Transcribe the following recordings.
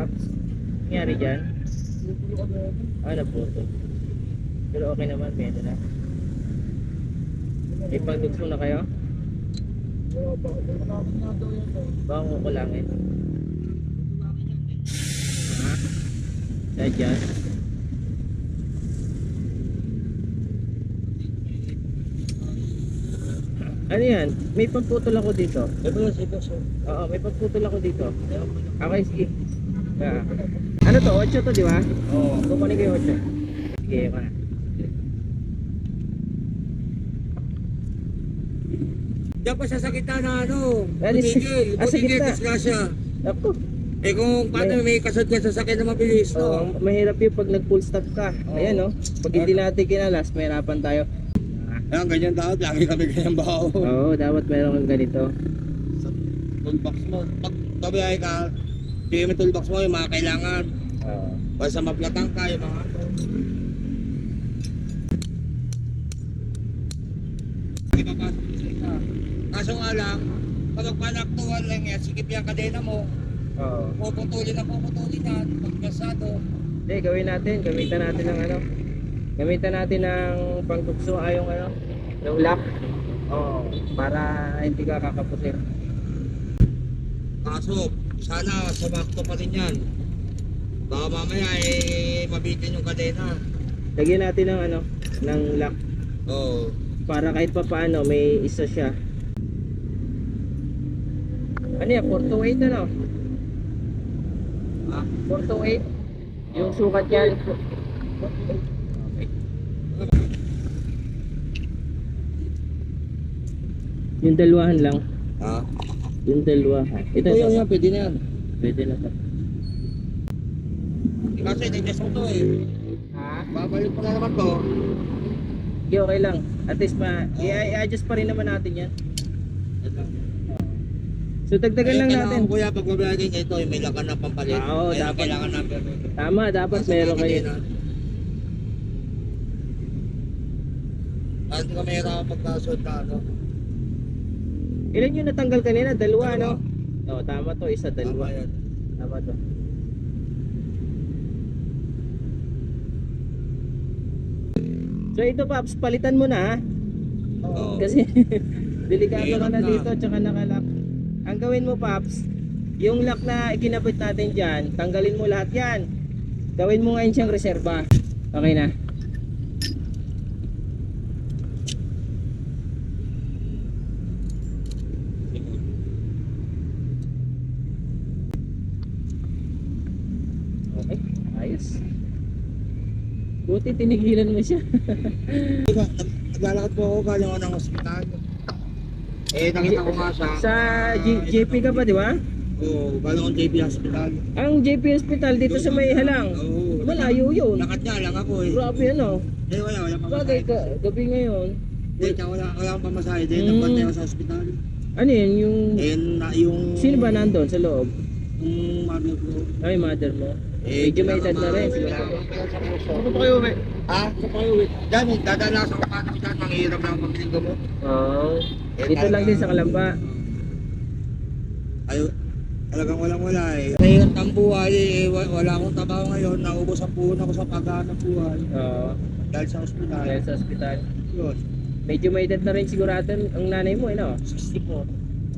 Paps? Nangyari dyan? Naputo. Pero okay naman, medyo na. Ipagdugso na kayo? Baka kukulangin. Dyan. Ano yan? May pagputol ako dito. Oo, may pagputol ako dito. Okay, sige. Ano to? 8 to, di ba? Oo. Kukunin ko yung 8. Sige, ka na. Diyan pa siya sa kita na Butigil, disgrasya. Ako. Kung paano may kasod ka sa sakit na mabilis, Mahirap yung pag nag-full stop ka. Ayan, no? Pag hindi natin kinalas, mahirapan tayo. Ayan, ganyan dapat. Lagi kami ganyan baho. Oo, dapat meron kang ganito. Sa toolbox mo. Pag tabihay ka, bigay mo toolbox mo yung mga kailangan. Para sa maplatang ka, yung mga ipapasok mo sa isa. Kaso nga lang, pag panaktuhan lang yan, sikip yung kadena mo, puputulin yan. Pag kasado. Hindi, gamitan natin ng ano. Gamitan natin ng pangtukso yung ano, yung lock. Para hindi ka kakapusin. Kaso, sana sumakto pa rin yan. Baka mamaya mabitin yung kadena. Lagyan natin ng ano, ng lock. Para kahit pa paano may isa siya. Ano yan? 428 ano? 428? Yung sukat yan. Yung dalawahan lang. Yung dalawahan. Ito. Yan, pwede na yan. Pwede na to. Kasi tinest mo to babalik mo na naman to. Okay, okay lang. At least i-adjust pa rin naman natin yan. So dagdagan lang natin. Kuya, pag mabiyakin ito, may lakan na pampalit. Oo, dapat. Kailangan number. Tama, dapat meron kayo. Hindi ka mahirap pagkasod na Ilan yung natanggal kanina? Dalawa, no? Oo, tama to. Isa, dalawa. Tama to. So ito, Paps, palitan mo na, ha? Kasi delikado ka na dito, tsaka nakalock. Ang gawin mo, Paps, yung lock na ikinabit natin dyan, tanggalin mo lahat yan. Gawin mo ngayon siyang reserva. Okay na? Okay, ayos. Buti tinigilan mo siya. Naglalakad po ako galing ako ng ospital. Nakita ko nga siya. Sa JP ka pa, di ba? Oo, galing akong JP Hospital. Ang JP Hospital dito sa May Halang. Malayo yun. Lakad nga lang ako Grabe ano. Wala pa Bagay masahe. gabi ngayon. Wala akong pamasahe. Nagpantay ako sa ospital. Ano yun? Yung... Yung... Sino ba nandun sa loob? Yung mother ko. Ay, mother mo. Medyo may edad na rin. Ano pa kayo, uwi? Saan pa kayo, uwi? Dami, dadaan lang sa kapatid ko dyan. Manghihirap lang ang pagpiling ko mo. Oo. Dito lang din sa Kalamba. Ay, talagang walang-wala Kahirap ang buhay wala akong trabaho ngayon. Naubos ang puhon ako sa paghahanap buhay. Oo. Dahil sa ospital. Dahil sa ospital. Yun. Medyo may edad na rin sigurado ang nanay mo, no? 64.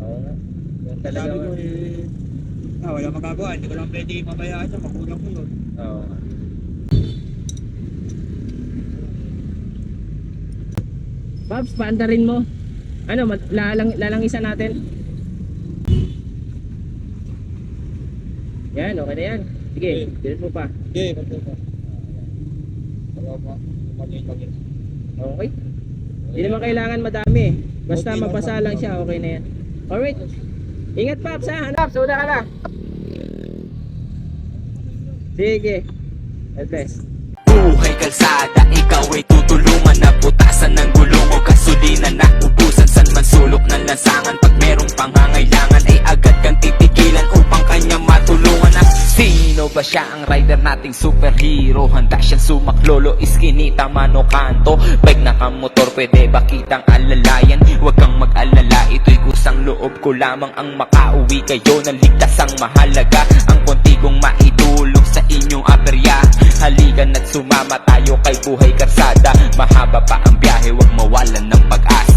Oo nga. Yung talaga. Sabi ko wala magagawa. Hindi ko lang pwede mabayaan siya. Magulang ko yun. Oo. Paps, paandarin mo. Ano, lalangisan natin. Yan, okay na yan. Sige, bilis mo pa. Okay, maganda. Okay. Hindi naman kailangan madami. Basta Okay, mapasa lang siya, okay na yan. Alright. Ingat, Paps, ha? Paps, una ka na. Sige. God bless. Buhay kalsada, ikaw ay tutulungan na butasan ng gulong o gasolina na ubusan. San man sulok ng lansangan, pag merong pangangailangan ay agad kang titigilan upang kanya matulungan. Sino ba siya ang rider nating superhero? Handa siyang sumaklolo, iskinita, mano kanto. Bike na kamotor, pwede ba kitang alalayan? Huwag kang mag-alala, ito'y kusang loob ko lamang ang makauwi kayo ng ligtas ang mahalaga. Ang konti kong maitulong sumama tayo kay buhay karsada. Mahaba pa ang biyahe, huwag mawalan ng pag-asa.